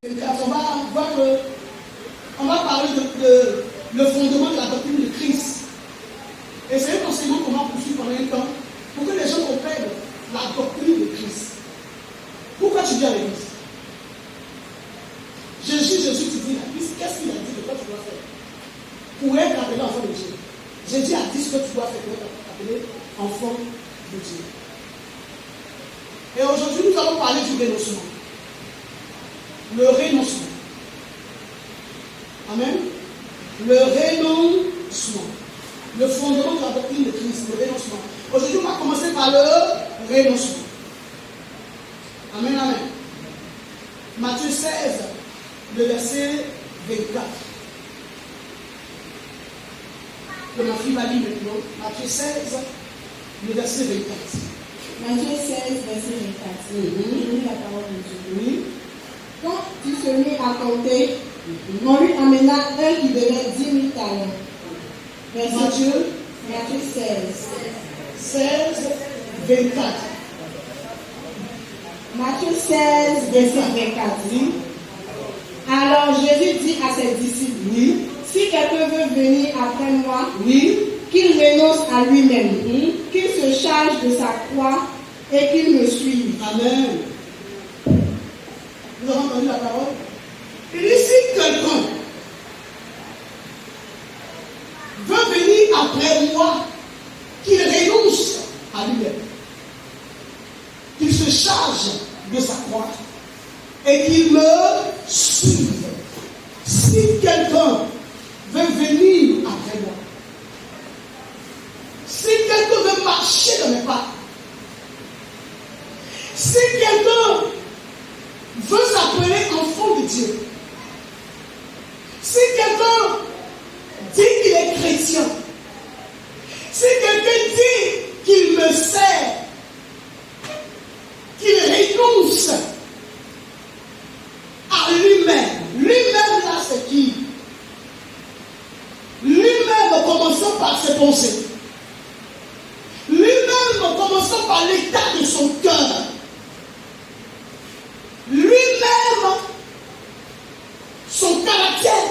On va voir que on va parler de le fondement de la doctrine de Christ. Et c'est un enseignement qu'on va poursuivre pendant un temps pour que les gens comprennent la doctrine de Christ. Pourquoi tu viens à l'église? Jésus, tu dis à Christ, qu'est-ce qu'il a dit de quoi tu dois faire pour être appelé enfant de Dieu? Jésus a dit ce que tu dois faire pour être appelé enfant de Dieu. Et aujourd'hui, nous allons parler du renoncement. Le renoncement. Amen. Le renoncement. Le fondement de la doctrine de Christ, le renoncement. Aujourd'hui, on va commencer par le renoncement. Amen, amen. Matthieu 16, le verset 24. Que ma fille va lire maintenant. Matthieu 16, le verset 24. Matthieu 16, verset 24. Je lis la parole de Dieu. Oui. Quand il se mit à compter, on lui amena un qui devait 10 000 talents. Matthieu 16. 16, 24. Matthieu 16, verset 24. Oui. Alors Jésus dit à ses disciples, Oui. si quelqu'un veut venir après moi, Oui. qu'il renonce à lui-même, qu'il se charge de sa croix et qu'il me suive. Amen. Nous avons entendu la parole. Il dit si quelqu'un veut venir après moi, qu'il renonce à lui-même, qu'il se charge de sa croix et qu'il me suive. Si quelqu'un veut venir après moi, si quelqu'un veut marcher dans mes pas, si quelqu'un veut s'appeler enfant de Dieu, si quelqu'un dit qu'il est chrétien, si quelqu'un dit qu'il me sert, qu'il renonce à lui-même, lui-même là c'est qui? Lui-même commençant par ses pensées, lui-même commençant par l'état de son cœur, lui-même son caractère,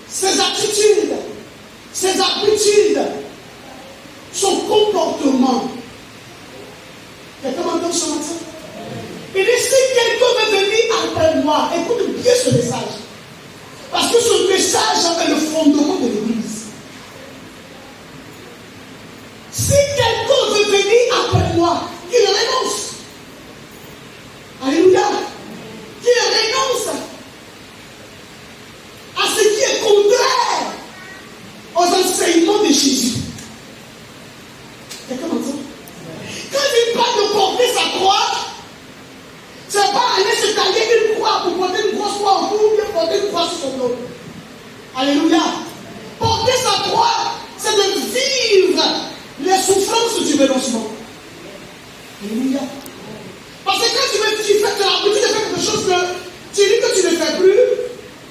ses attitudes, ses habitudes, son comportement. Quelqu'un m'entend ce matin? Il dit si quelqu'un veut venir après moi, écoute bien ce message. Parce que ce message est le fondement de l'église. Si quelqu'un veut venir après moi, qu'il renonce. Alléluia. Qu'il renonce à ce qui est contraire aux enseignements de Jésus. Quelqu'un m'entend? Quand il parle de porter sa croix, c'est pas aller se tailler une croix pour porter une grosse croix au cou ou bien porter une croix sur son dos. Alléluia. Porter sa croix, c'est de vivre les souffrances du renoncement. Alléluia. Parce que quand tu as l'habitude de faire quelque chose que tu dis que tu ne fais plus,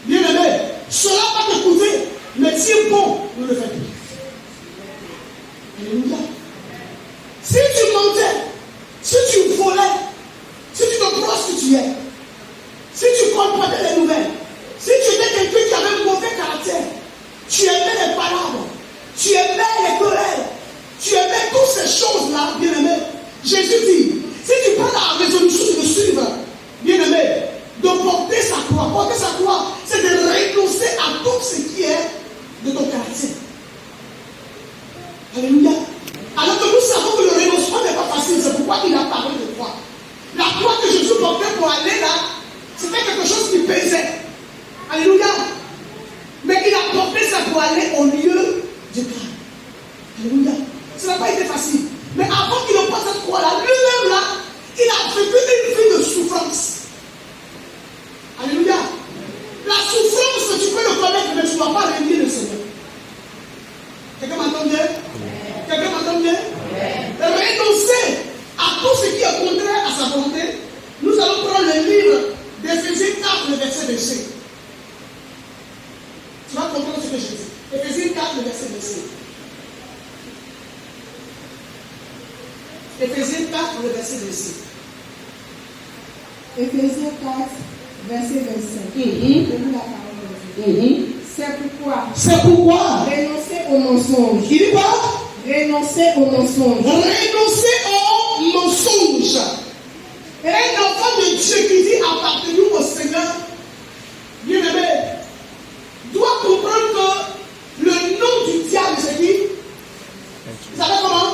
bien aimé, cela va te coûter, mais tiens bon, ne le fais plus. Alléluia. Si tu mentais, si tu volais, si tu te prostituais, si tu comprenais les nouvelles, si tu étais quelqu'un qui avait un mauvais caractère, tu aimais les palabres, tu aimais les colères, tu aimais toutes ces choses-là, bien aimé. Jésus dit, si tu prends la résolution de suivre, bien aimé, de porter sa croix, c'est de renoncer à tout ce qui est de ton caractère. Alléluia. Alors que nous savons que le renoncement n'est pas facile, c'est pourquoi il a parlé de croix. La croix que Jésus portait pour aller là, c'était quelque chose qui pesait. Alléluia. Mais il a porté ça pour aller au lieu du calme. Alléluia. Ça n'a pas été facile. Mais avant qu'il ne porte cette croix-là, lui-même là, il a vécu une vie de souffrance. Alléluia. La souffrance, tu peux le connaître, mais tu ne dois pas renier le Seigneur. Quelqu'un m'entend bien? Quelqu'un m'entend bien? Renoncer à tout ce qui est contraire à sa volonté. Nous allons prendre le livre d'Éphésiens 4, le verset 25. Tu vas comprendre ce que je dis. Éphésiens 4, le verset 25. Éphésiens 4, le verset 25. Éphésiens 4, verset 25. Mhm. Je lis la parole de Dieu. Mhm. C'est pourquoi Renoncez au mensonge. Il dit quoi? Renoncez au mensonge. Renoncez au mensonge. Et un enfant de Dieu qui dit appartenir au Seigneur, bien-aimé, doit comprendre que le nom du diable, c'est qui? Vous savez comment?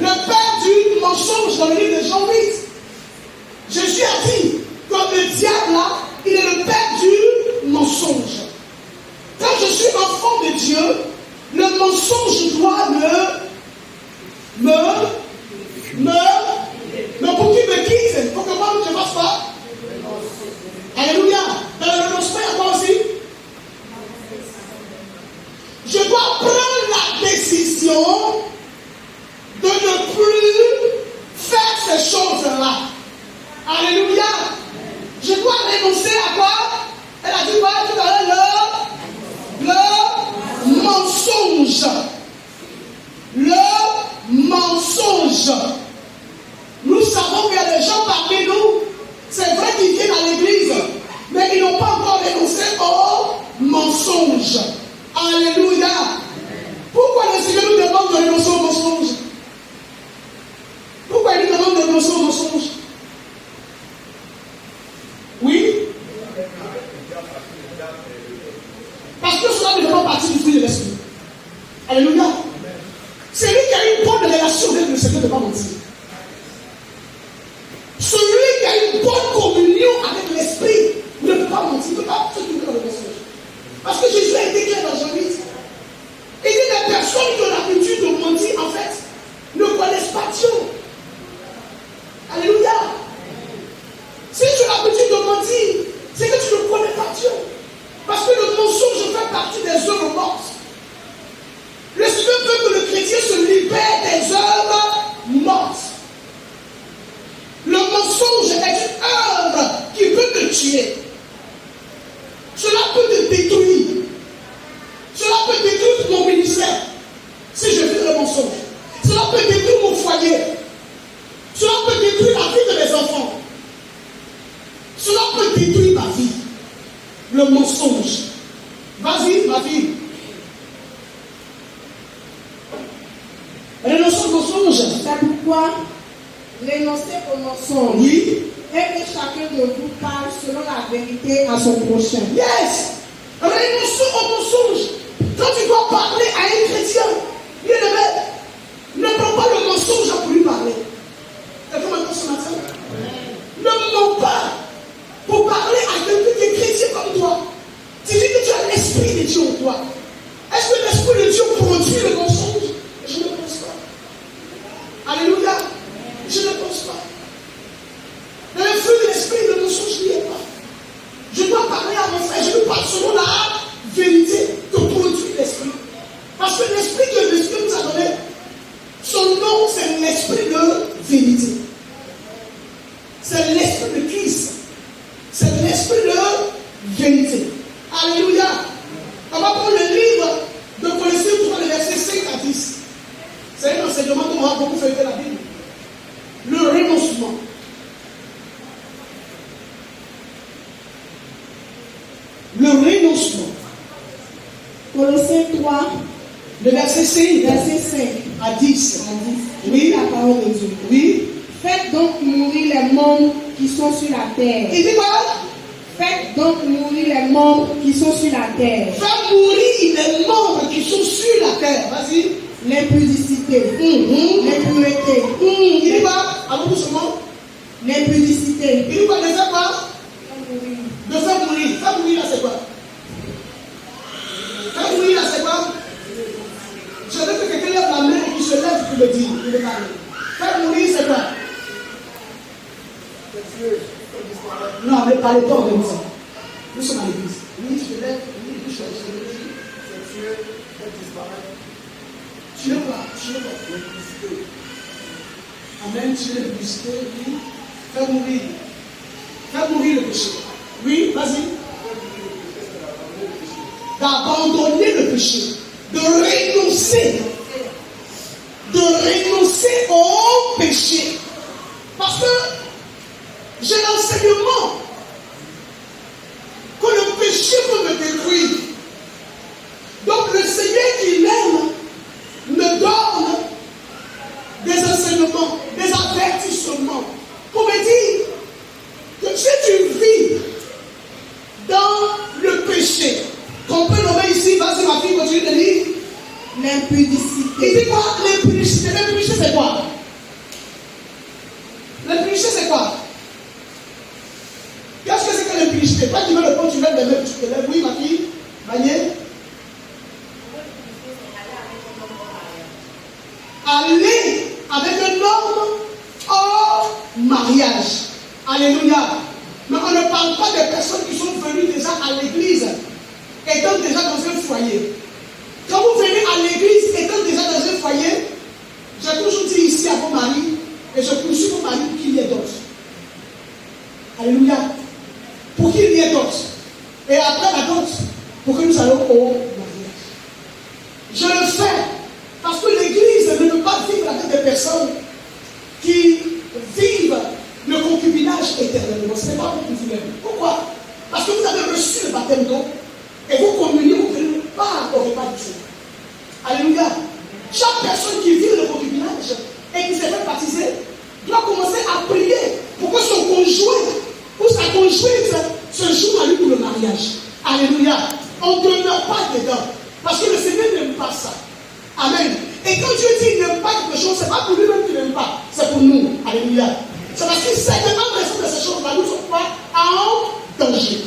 Le père du mensonge dans le livre de Jean 8. Jésus a dit que le diable là, il est le père du mensonge. Quand je suis enfant de Dieu, le mensonge doit pour qu'il me quitte, il faut que moi je ne fasse pas. Alléluia. Dans le renoncement, il y a quoi aussi? Je dois prendre la décision de ne plus faire ces choses-là. Alléluia. Je dois renoncer à quoi? Elle a dit quoi tout à l'heure? Le mensonge. Le mensonge. Nous savons qu'il y a des gens parmi nous, c'est vrai qu'ils viennent à l'église, mais ils n'ont pas encore renoncé au mensonge. Alléluia. Pourquoi le Seigneur nous demande de renoncer au mensonge? Pourquoi il nous demande de renoncer au mensonge? Oui? Parce que cela ne fait pas partie du fruit de l'esprit. Alléluia. Celui qui a une bonne relation avec le Seigneur ne va pas mentir. Celui qui a une bonne communion avec l'esprit ne peut pas mentir, ne peut pas se trouver dans le mensonge. Parce que Jésus a été clair dans Jean 8. Il dit des personnes qui ont l'habitude de mentir, en fait, ne connaissent pas Dieu. Alléluia. Si tu as l'habitude de mentir, c'est que tu ne connais pas Dieu. Parce que le mensonge fait partie des œuvres mortes. Le Seigneur veut que le chrétien se libère des œuvres mortes. Le mensonge est une œuvre qui peut te tuer. Cela peut te détruire. Cela peut détruire mon ministère. Si je fais le mensonge. Cela peut détruire mon foyer. Cela peut détruire la vie de mes enfants. Cela peut détruire ma vie. Le mensonge. Vas-y, ma fille. Renonçons au mensonge. C'est pourquoi renoncez au mensonge. Oui. Et que chacun de vous parle selon la vérité à son prochain. Yes. Renonçons au mensonge. Quand tu dois parler à un chrétien, ne prends pas le mensonge pour lui parler. Quelqu'un m'entend ce matin? Ne mens pas pour parler à quelqu'un qui est chrétien comme toi. Tu dis que tu as l'esprit de Dieu en toi. Est-ce que l'esprit de Dieu produit le mensonge? Je ne pense pas. Alléluia. Je ne pense pas. Dans le fruit de l'esprit, le mensonge n'y est pas. Je dois parler à mon frère, je lui parle selon la vérité que produit l'esprit. Parce que l'esprit que l'esprit nous a donné, son nom c'est l'esprit de vérité. C'est l'esprit de Christ. C'est l'esprit de vérité. Alléluia. On va prendre le livre de Colossiens 3, les versets 5 à 10. C'est un enseignement qu'on a beaucoup fait de la Bible. Le renoncement. Le renoncement. Colossiens 3, le verset 5 à 10. Oui, la parole de Dieu. Oui. Faites donc mourir les membres qui sont sur la terre. Il dit quoi? Faites donc mourir les membres qui sont sur la terre. Faites mourir les membres qui sont sur la terre. Vas-y. L'impudicité. L'impureté. Il dit quoi? Allons doucement. L'impudicité. Il dit quoi? De faire quoi? De faire mourir. Faire mourir là, c'est quoi? Faire mourir là, c'est quoi? Je veux que quelqu'un lève la main et qu'il se lève pour le dire, pour le parler. Faire mourir, c'est quoi? Non, ne parlez pas comme ça. Nous sommes à l'église. Oui, je lève, oui, je lève. C'est tuer, faire disparaître. Tu es quoi? Tu es quoi? L'impudicité. Amen, tu es l'impudicité, oui. Faire mourir. Faire mourir le péché. Oui, vas-y. D'abandonner le péché. De renoncer. De renoncer au péché. Parce que j'ai l'enseignement L'impudicité. Il dit quoi? L'impudicité. L'impudicité, c'est quoi? L'impudicité, c'est quoi? Qu'est-ce que c'est que l'impudicité? Toi qui veux le prendre, tu lèves les mains, tu te lèves. Oui, ma fille, Manier. Aller avec un homme hors mariage. Alléluia. Mais on ne parle pas des personnes qui sont venues déjà à l'église, étant déjà dans un foyer. Quand vous venez à l'église, étant déjà dans un foyer, j'ai toujours dit ici à vos maris, et je poursuis vos maris pour qu'il y ait d'autres. Alléluia. Pour qu'il y ait d'autres. Et après la dot, pour que nous allons au mariage. Je le fais parce que l'église ne peut pas vivre avec des personnes qui vivent le concubinage éternellement. Ce n'est pas vous qui voulez. Pourquoi? Parce que vous avez reçu le baptême d'eau et vous communiez, vous prenez part au repas du Seigneur. Alléluia. Chaque personne qui vit le concubinage et qui s'est fait baptiser doit commencer à prier pour que son conjoint ou sa conjointe se joue à lui pour le mariage. Alléluia. On ne demeure pas dedans. Parce que le Seigneur n'aime pas ça. Amen. Et quand Dieu dit qu'il n'aime pas quelque chose, ce n'est pas pour lui-même qu'il n'aime pas. C'est pour nous. Alléluia. C'est parce qu'il sait que en raison de ces choses-là, nous ne sommes pas en danger.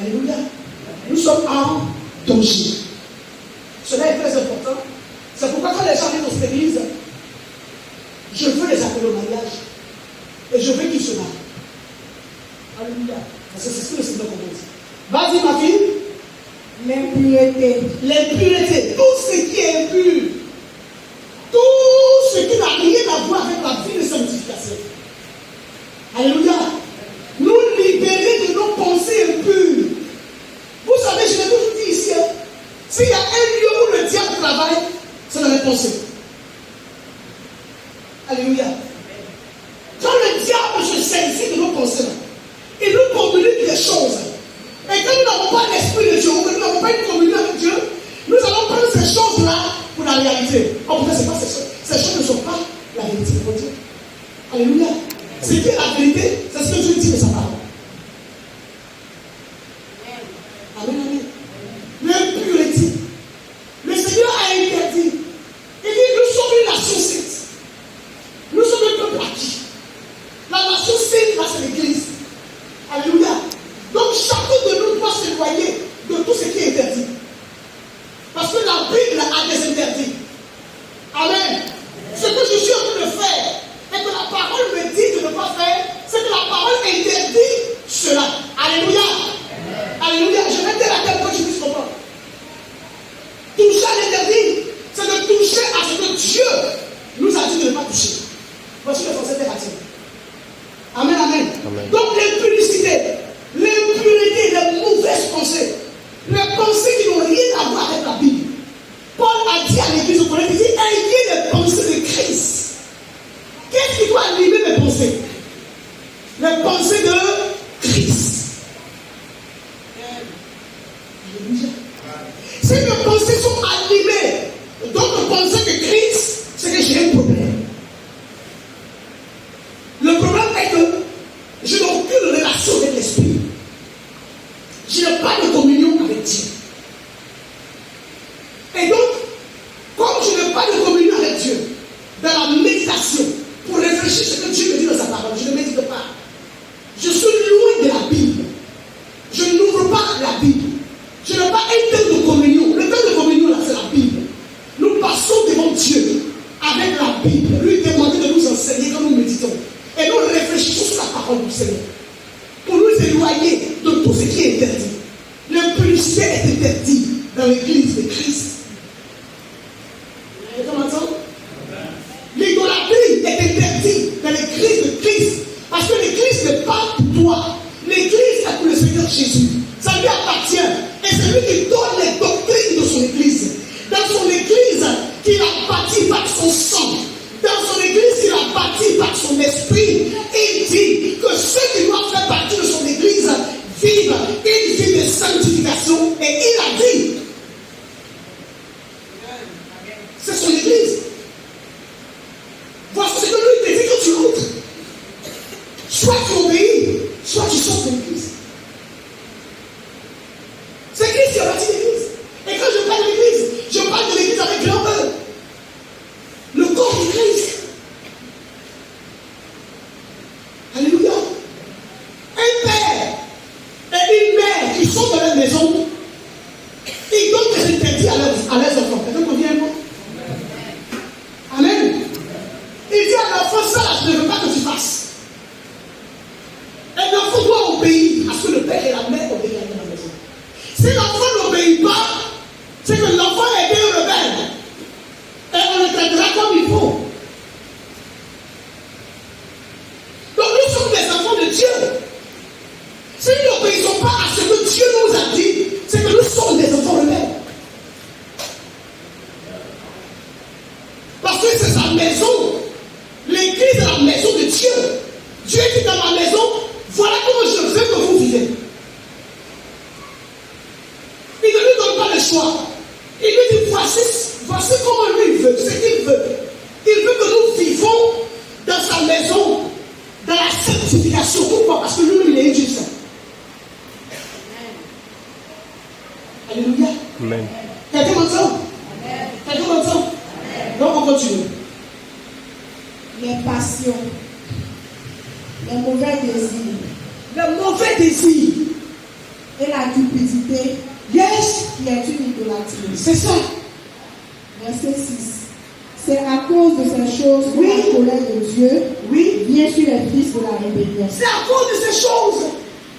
Alléluia. Nous sommes en danger. Cela est très important. C'est pourquoi quand les gens viennent dans cette église, je veux les appeler au mariage. Et je veux qu'ils se marient. Alléluia. Parce que c'est ce que le Seigneur commence. Vas-y, ma fille. L'impureté. L'impureté. Tout ce qui est impur. Tout ce qui n'a rien à voir avec la vie de sanctification. Alléluia. Nous libérer de nos pensées impures. Vous savez, je l'ai toujours dit ici, hein, s'il y a un lieu où le diable travaille, c'est dans les pensées. Alléluia. Quand le diable se saisit de nos pensées, il nous communique des choses. Et quand nous n'avons pas l'esprit de Dieu, ou que nous n'avons pas une communion avec Dieu, nous allons prendre ces choses-là pour la réalité. En tout cas, c'est pas ces choses. Ces choses ne sont pas la vérité pour Dieu. Alléluia. Ce qui est la vérité, c'est ce que Dieu dit de sa parole. Amen, amen. L'impureté. Le Seigneur a interdit. Il dit, nous sommes une nation sainte. Nous sommes un peuple acquis. La nation sainte, là, c'est l'église. Alléluia. Donc, chacun de nous doit s'éloigner de tout ce qui est interdit. Parce que la Bible a des interdits. Amen. Ce que je suis en train de faire, et que la parole me dit de ne pas faire, c'est que la parole interdit cela. Alléluia. Alléluia. Je vais dire à quel point je puisse comprendre. Toucher à l'interdit, c'est de toucher à ce que Dieu nous a dit de ne pas toucher. Voici le français des racines. Amen, amen. Donc l'impudicité, l'impureté, les mauvaises pensées, les pensées qui n'ont rien à voir avec la Bible. Paul a dit à l'église au Corinthe, il dit, ayez les pensées de Christ. Qu'est-ce qui doit animer mes pensées? Les pensées de Christ. Si mes pensées sont animées d'autres pensées que Christ, c'est que j'ai un problème. Le problème est que je n'ai aucune relation avec l'esprit. Je n'ai pas de communion avec Dieu. Et donc, comme je n'ai pas de communion avec Dieu, dans la méditation, pour réfléchir ce que Dieu me dit dans sa parole, je ne médite pas. Je suis loin de la Bible. Je n'ouvre pas la Bible. Je n'ai pas un temps de communion. Le temps de communion, là, c'est la Bible. Nous passons devant Dieu avec la Bible. Lui demander de nous enseigner quand nous méditons. Et nous réfléchissons sur la parole du Seigneur. Pour nous éloigner de tout ce qui est interdit. L'impudicité est interdite dans l'église de Christ. Vous m'entendez? L'idolâtrie est interdite dans l'église de Christ. Parce que l'église n'est pas pour toi. L'église est pour le Seigneur Jésus. Ça lui appartient. Et c'est lui qui donne les doctrines de son église. Dans son église qu'il a bâti par son sang. Dans son église qu'il a bâti par son esprit. Il dit que ceux qui doivent faire partie de son église vivent une vie de sanctification. Et il a dit, c'est son église. Voici ce que lui te dit que tu rentres. Soit tu obéis, soit tu sors de l'église. C'est Christ qui a bâti l'église. Et quand je parle de l'église, et la mère obéissent à la maison. Si l'enfant n'obéit pas, c'est que l'enfant est bien rebelle. Et on le traitera comme il faut. Donc nous sommes des enfants de Dieu. Si nous n'obéissons pas à ce que Dieu nous a dit, c'est que nous sommes des enfants rebelles. Parce que c'est sa maison. L'église est la maison de Dieu. Dieu dit dans ma maison, voilà comment je veux que vous vivez. Il ne lui donne pas le choix. Il lui dit, voici comment lui il veut, ce qu'il veut. Il veut que nous vivons dans sa maison, dans la sanctification. Pourquoi? Parce que lui, il est juste. Alléluia. Amen. Quelqu'un m'entend? Quelqu'un m'entend? Donc on continue. Les passions, les mauvais désirs. Le mauvais désir. Et la cupidité. Yes. Qui est une idolâtrie. C'est ça. Verset 6. C'est à cause de ces choses que Oui. la colère de Dieu Oui. vient sur les fils de la rébellion. C'est à cause de ces choses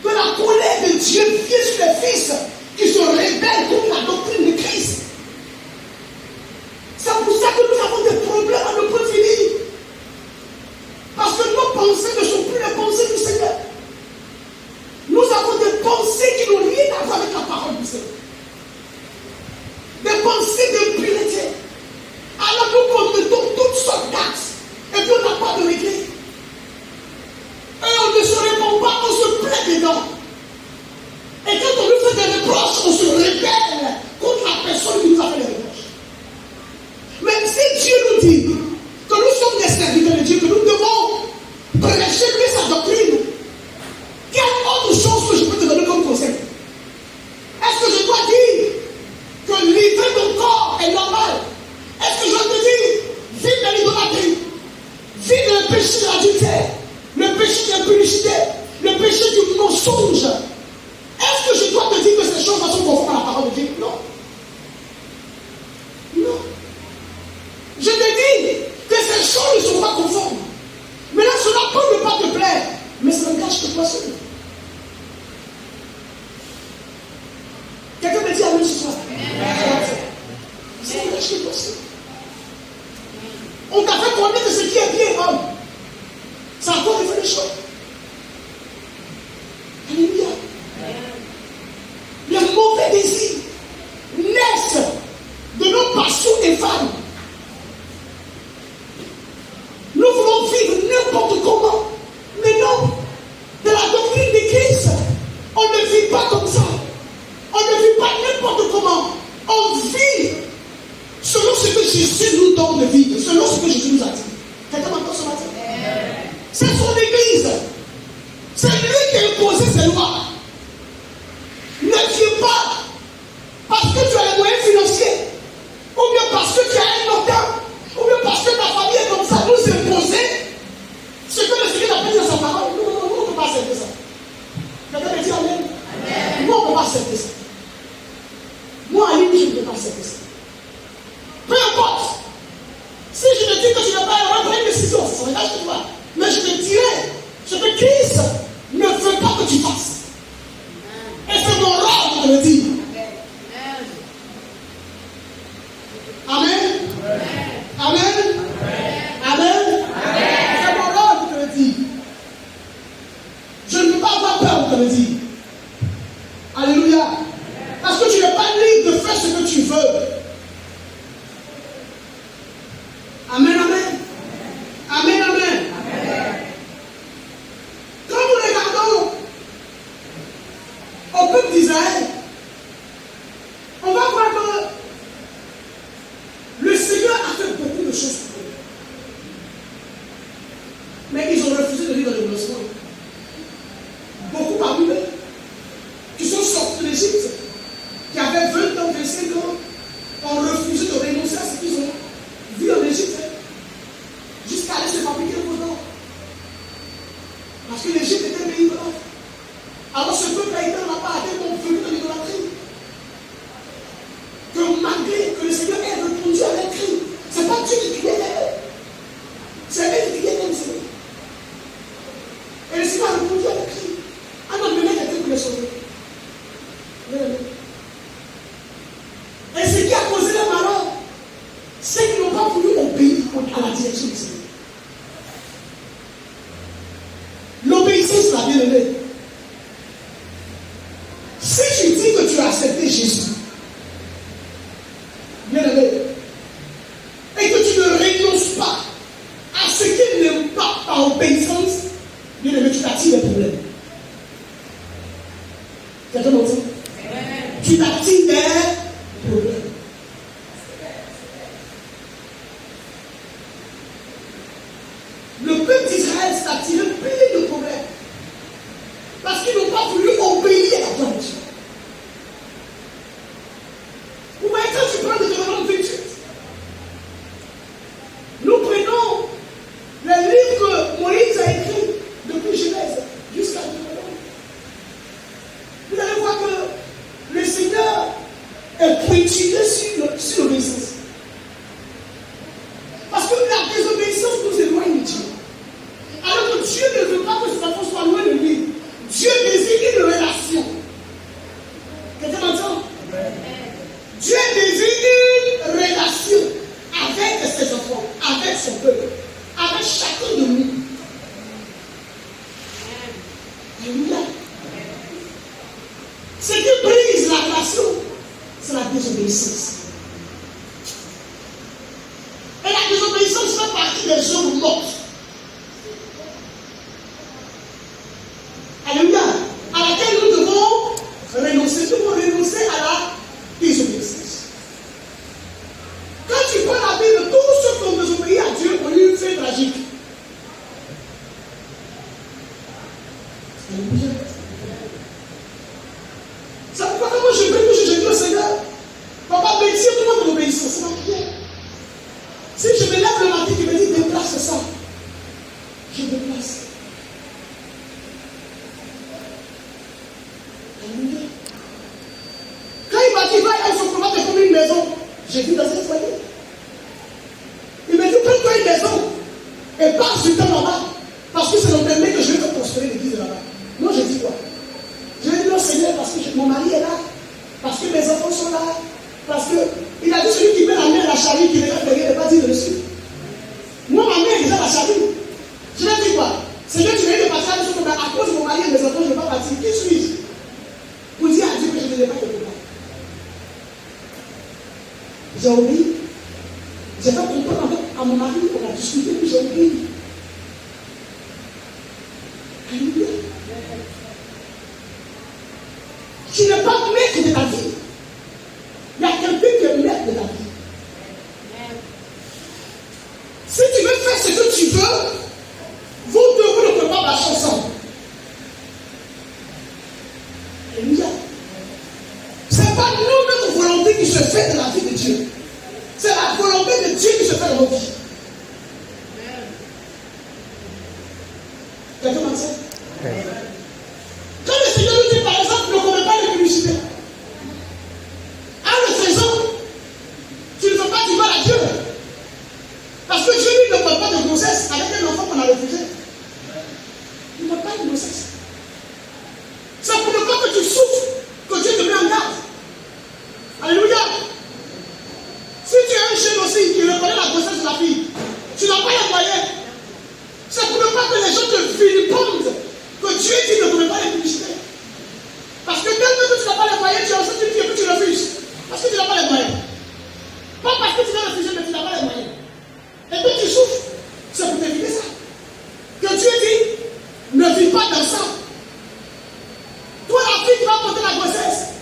que la colère de Dieu vient sur les fils qui se rebellent contre la doctrine de Christ. C'est pour ça que nous avons des problèmes à ne pas finir. Parce que nos pensées ne sont plus les pensées du Seigneur. Nous avons des pensées qui n'ont rien à voir avec la parole du Seigneur. Des pensées de pureté. Alors nous commettons toutes sortes d'actes. Et puis on n'a pas de regret. Et on ne se répond pas, on se plaît dedans. Et quand on nous fait des reproches, on se rebelle contre la personne qui nous a fait les reproches. Mais si Dieu nous dit que nous sommes des serviteurs de Dieu, que nous devons prêcher lui sa doctrine, quelle autre chose que je peux te donner comme conseil? Est-ce que je dois dire que livrer ton corps est normal? Est-ce que je dois te dire vive de l'idolâtrie, vive le péché de l'adultère, le péché de l'impudicité, le péché du mensonge? Est-ce que je dois te dire que ces choses sont conformes à la parole de Dieu? Non. Non. Je te dis que ces choses ne sont pas conformes. Mais là, cela peut ne pas te plaire, mais ça ne cache que toi seul. Quelqu'un me dit amen ce soir. Ça ne cache que toi seul. On t'a fait connaître ce qui est bien, homme. Ça a encore fait des choses. Alléluia. Les mauvais désirs naissent de nos passions et femmes. Nous voulons vivre n'importe comment. Mais non. De la doctrine de Christ, on ne vit pas comme ça. On ne vit pas n'importe comment. On vit selon ce que Jésus nous donne de vivre, selon ce que Jésus nous a dit. Quelqu'un m'entend ce matin? C'est son église. C'est lui qui a imposé ses lois. Ne viens pas parce que tu as les moyens financiers, ou bien parce que tu as un notaire, ou bien parce que ta famille est comme ça, nous imposer ce que le Seigneur a dit dans sa parole. Nous, on ne peut pas accepter ça. Quelqu'un me dit amen. Nous, on ne peut pas accepter ça. Moi, à lui, je ne peux pas accepter ça. Peu importe. Si je te dis que tu n'as pas une décision, ça ne regarde que toi. Mais je te dirai ce que Christ ne veut pas que tu fasses. Et c'est mon rôle de le dire. Amen. Amen. Amen. C'est mon rôle de te le dire. Je ne peux pas avoir peur de te le dire. Alléluia. Parce que tu n'es pas libre de faire ce que tu veux. Amen, amen. Amen, amen. Quand nous regardons au peuple d'Israël, on va voir que le Seigneur a fait beaucoup de choses pour eux. Mais ils ont refusé de vivre dans le blanchiment. Beaucoup parmi eux qui sont sortis de l'Égypte, qui avaient 20 ans, 25 ans, ont refusé de renoncer à ce qu'ils ont vu en Égypte, jusqu'à aller se fabriquer le bonheur. Parce que l'Égypte était un pays blanc. Alors ce peuple haïtien n'a pas été convenu de l'idolâtrie. Que malgré que le Seigneur ait répondu à leur cri, ce n'est pas Dieu qui criait d'eux. C'est eux qui criaient d'eux. Et le Seigneur a répondu à leur cri. En amenant quelqu'un pour les sauver. et continuer sur l'obéissance. Parce que la désobéissance nous éloigne de Dieu. Alors que Dieu ne veut pas que ses enfants soient loin de lui. Dieu désire une relation. Quelqu'un m'entend? Dieu désire une relation avec ses enfants, avec son peuple, avec chacun de nous. Alléluia. Ce qui brise la relation, c'est la désobéissance. Et la désobéissance fait partie des œuvres mortes. Alléluia. À laquelle nous devons renoncer. Nous devons renoncer à la désobéissance. Quand tu prends la Bible, tous ceux qui ont désobéi à Dieu ont eu une fin tragique. Alléluia. C'est pourquoi quand moi je prie, je dis au Seigneur, papa, bénis-moi de l'obéissance. C'est ma prière. Si je me lève le matin, tu me dis déplace ça, je déplace. Alléluia. Quand il m'a dit, va, il faut comment te prendre une maison, j'ai vu dans cette foyer. Il m'a dit, prends-toi une maison et pars sur ton là-bas, parce que c'est le premier que je vais te construire l'église là-bas. Moi, je dis quoi? Je vais dire au Seigneur parce que mon mari est là, parce que mes enfants sont là, parce que il a dit celui qui met la main à la charrue qui regarde derrière, il n'est pas dit dessus. Moi, ma main est déjà à la charrue. Je vais dire quoi? Seigneur, tu viens de partir à l'autre, à cause de mon mari et mes enfants, je ne vais pas partir. Qui suis-je? Pour dire à Dieu que je ne l'ai pas quelque part. J'ai obéi. J'ai fait comprendre à mon mari, on a discuté, puis j'ai obéi. Alléluia. Tu n'es pas maître de ta vie. Il y a quelqu'un qui est maître de ta vie. Si tu veux faire ce que tu veux, vous deux, vous ne pouvez pas marcher ensemble. Alléluia. Ce n'est pas nous, notre volonté qui se fait de la vie de Dieu. C'est la volonté de Dieu qui se fait dans nos vies. Quelqu'un m'a dit ça? Quand le Seigneur nous dit par exemple, ne commets pas de publicité. En le faisant, tu ne fais pas du mal à Dieu. Parce que Dieu lui ne parle pas de grossesse avec un enfant qu'on a refusé. Il ne parle pas de grossesse. C'est pour ne pas que tu souffres que Dieu te met en garde. Alléluia. Si tu es un jeune aussi qui reconnaît la grossesse de la fille, tu n'as pas les moyens. C'est pour ne pas que les gens te vilipendent que Dieu dit ne connaît pas les publicités. Parce que dès que tu n'as pas les moyens, tu as aussi une fille et puis tu refuses. Parce que tu n'as pas les moyens. Pas parce que tu as refusé, mais tu n'as pas les moyens. Et puis tu souffres. C'est pour t'éviter ça. Que Dieu dit, ne vis pas dans ça. Toi, la fille qui va porter la grossesse,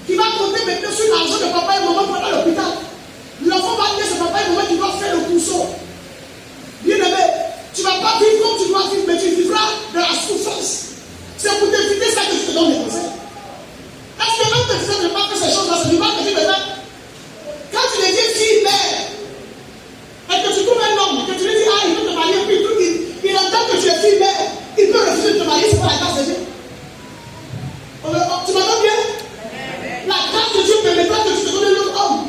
qui va compter maintenant sur l'argent de papa et maman pendant l'hôpital. L'enfant va dire, c'est papa et maman qui doivent faire le courson. Bien aimé, tu ne vas pas vivre comme tu dois vivre, mais tu vivras de la souffrance. C'est pour t'éviter ça que je te donne des conseils. Est-ce que l'homme te disait de ne pas faire ces choses-là, c'est du mal que tu fais? Quand tu deviens fille-mère, et que tu trouves un homme, que tu lui dis, ah, il veut te marier, puis tout, il entend que tu es fille-mère, il peut refuser de te marier, c'est pas la grâce de Dieu. Tu m'entends bien? La grâce de Dieu permettra que tu te donnes un autre homme.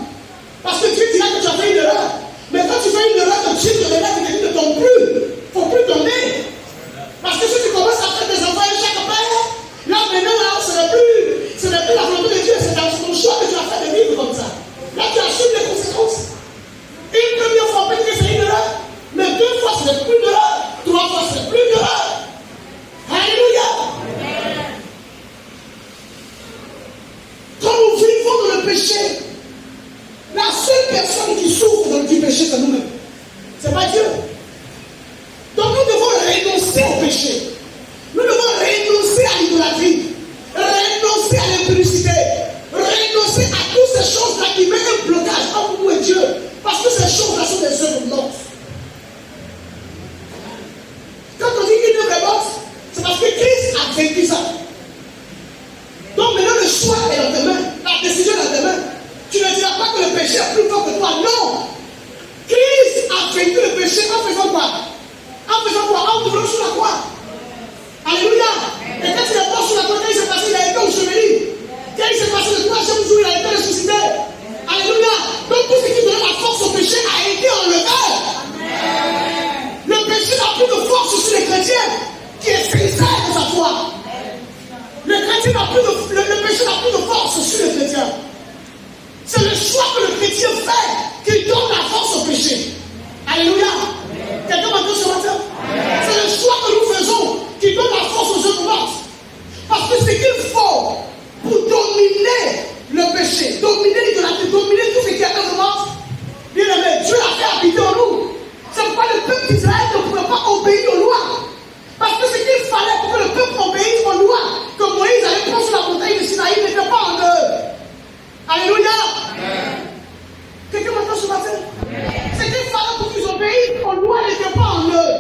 Parce que Dieu dira que tu as fait une erreur. Mais quand tu fais une erreur, que Dieu te regarde et que Dieu ne tombe plus, il ne faut plus tomber. Parce que si tu commences à faire des enfants et chaque père, là maintenant, là, ce n'est plus la volonté de Dieu, c'est ton choix que tu as fait de vivre comme ça. Là, tu assumes les conséquences. Une première fois, peut-être que c'est une erreur, mais deux fois, ce n'est plus une erreur. Trois fois, ce n'est plus une erreur. Alléluia. Quand nous vivons dans le péché, la seule personne qui souffre dans du péché, c'est nous-mêmes. Ce n'est pas Dieu. Donc nous devons renoncer au péché. Nous devons renoncer à l'idolâtrie, renoncer à l'impudicité, renoncer à toutes ces choses-là qui mettent un blocage entre nous et Dieu. Parce que ces choses-là sont des œuvres mortes. Quand on dit une œuvre est morte, c'est parce que Christ a vaincu ça. Donc maintenant le choix est dans tes mains, la décision est dans tes mains. Tu ne diras pas que le péché est plus fort que toi. Non! Christ péché n'a plus de force sur le chrétien. C'est le choix que le chrétien fait qui donne la force au péché. Alléluia. Quelqu'un m'entend ce matin? C'est le choix que nous faisons qui donne la force aux œuvres mortes. Parce que ce qu'il faut pour dominer le péché, dominer l'idolâtrie, dominer tout ce qui est œuvre morte, bien aimé, Dieu l'a fait habiter en nous. C'est pourquoi le peuple d'Israël ne pouvait pas obéir aux lois. Parce que ce qu'il fallait pour que le peuple obéisse aux lois, que Moïse allait prendre sur la montagne de Sinaï, n'était pas en eux. Alléluia. Quelqu'un m'entend ce matin? Ce qu'il fallait pour qu'ils obéissent aux lois n'était pas en eux.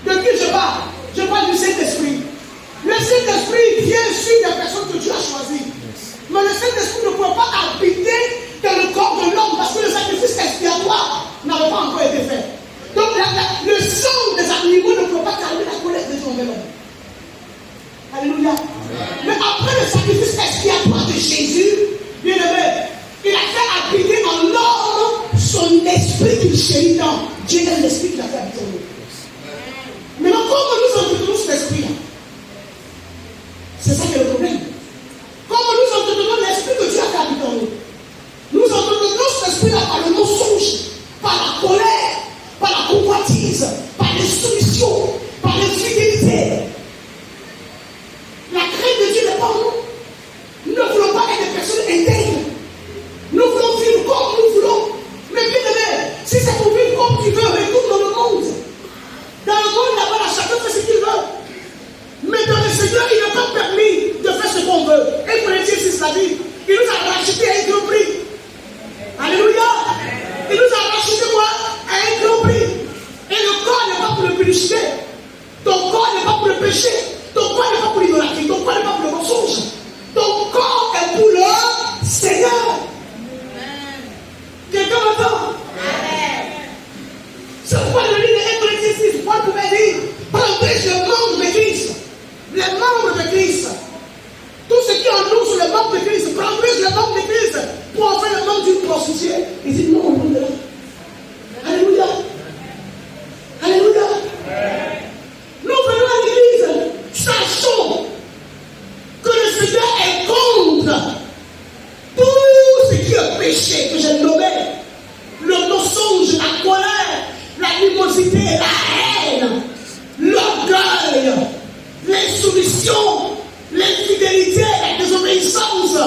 De qui je parle? Je parle du Saint-Esprit. Le Saint-Esprit vient sur des personnes que Dieu a choisies. Mais le Saint-Esprit ne pouvait pas habiter dans le corps de l'homme parce que le sacrifice expiatoire n'avait pas encore été fait. Donc le sang des animaux ne peut pas calmer la colère de Dieu envers l'homme. Alléluia. Mais après le sacrifice expiatoire de Jésus, bien aimé, il a fait habiter en l'homme son esprit qu'il chérit tant. Dieu est l'esprit qu'il a fait habiter en nous. Maintenant, comment nous entretenons cet esprit-là? C'est ça qui est le problème. Comment nous entretenons l'esprit que Dieu a fait habiter en nous? Nous entretenons cet esprit-là par le mensonge, par la colère, par la convoitise, par les soumissions, par l'infidélité. La crainte de Dieu n'est pas en nous. Nous ne voulons pas être des personnes intègres. Nous voulons vivre comme nous voulons. Mais bien aimé, si c'est pour vivre comme tu veux, retourne dans le monde. Dans le monde là-bas, chacun fait ce qu'il veut. Mais dans le Seigneur, il n'a pas permis de faire ce qu'on veut. Et Corinthiens 6 l'a dit. Il nous a racheté à un grand prix. Alléluia. Il nous a racheté quoi? À un grand prix. Et le corps n'est pas pour le publicité. Ton corps n'est pas pour le péché. Ton corps n'est pas pour l'idolâtrie. Ton corps n'est pas pour le mensonge. Ton corps est pour le Seigneur. Quelqu'un m'entend? C'est pourquoi le livre de Corinthiens 6, Paul pouvait dire, protège le membre de Christ. Les membres de Christ. Tout ce qui est en nous sur les membres de Christ. Protège les membres de Christ pour en faire le membre d'une prostituée. Il dit non, on prend de là. Alléluia. Alléluia. Nous venons à l'église, sachons que le Seigneur est contre tout ce qui est péché que j'ai nommé. Le mensonge, la colère, l'animosité, la haine, l'orgueil, l'insoumission, l'infidélité, la désobéissance.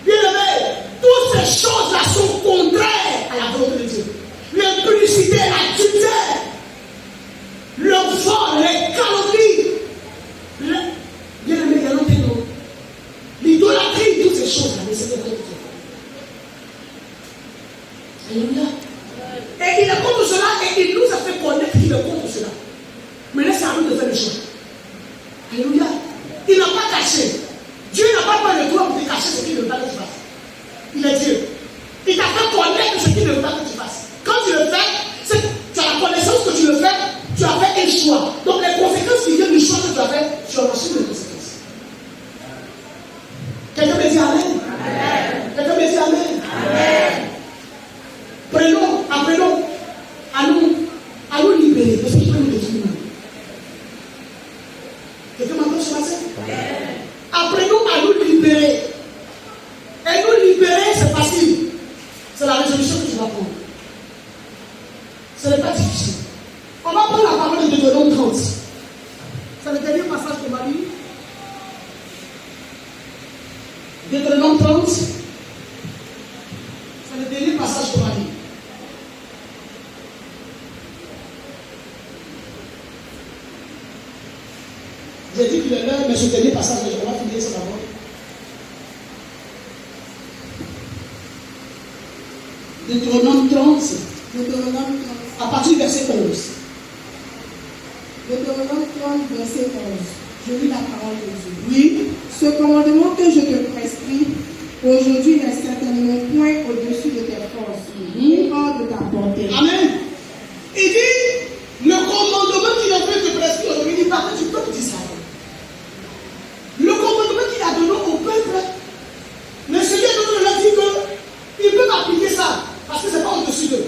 Bien aimé, toutes ces choses-là sont contraires à la volonté de Dieu. L'impudicité, l'adultère, le vol, les calomnies. Bien aimé, il y a longtemps. L'idolâtrie, toutes ces choses-là, mais c'est contre Dieu. Alléluia. Et il est contre cela et il nous a fait connaître qu'il est contre cela. Maintenant, c'est à nous de faire le choix. Alléluia. Il n'a pas caché. Dieu n'a pas pris le droit pour te cacher ce qu'il ne veut pas que tu fasses. Il est Dieu. Il t'a fait connaître ce qu'il ne veut pas que tu fasses. Quand tu le fais, tu as la connaissance que tu le fais, tu as fait un choix. Donc les conséquences qui viennent du choix que tu as fait, tu as reçu les conséquences. Quelqu'un me dit Amen. Amen. Quelqu'un me dit Amen. Amen. Apprenons à nous libérer de ce qui peut nous détruire. Quelqu'un m'entend ce matin? Apprenons à nous libérer. Et nous libérer, c'est facile. C'est la résolution que tu vas prendre. Ce n'est pas difficile. On va prendre la parole de Deutéronome 30. C'est le dernier passage de ma Bible. Deutéronome 30. C'est le dernier passage de ma Bible. J'ai dit qu'il est l'heure, mais ce dernier passage, on va finir ça d'abord. Deutéronome 30. Deutéronome 30. À partir du verset 11. Deutéronome 30, verset 11. Je lis la parole de Dieu. Oui. Ce commandement que je te prescris aujourd'hui n'est certainement point au-dessus de tes forces et hors de ta portée. Amen. Il dit, le commandement qu'il a fait te prescrire aujourd'hui, il parle du peuple d'Israël. Le commandement qu'il a donné au peuple, le Seigneur leur a dit qu'ils peuvent appliquer ça, parce que ce n'est pas au-dessus d'eux.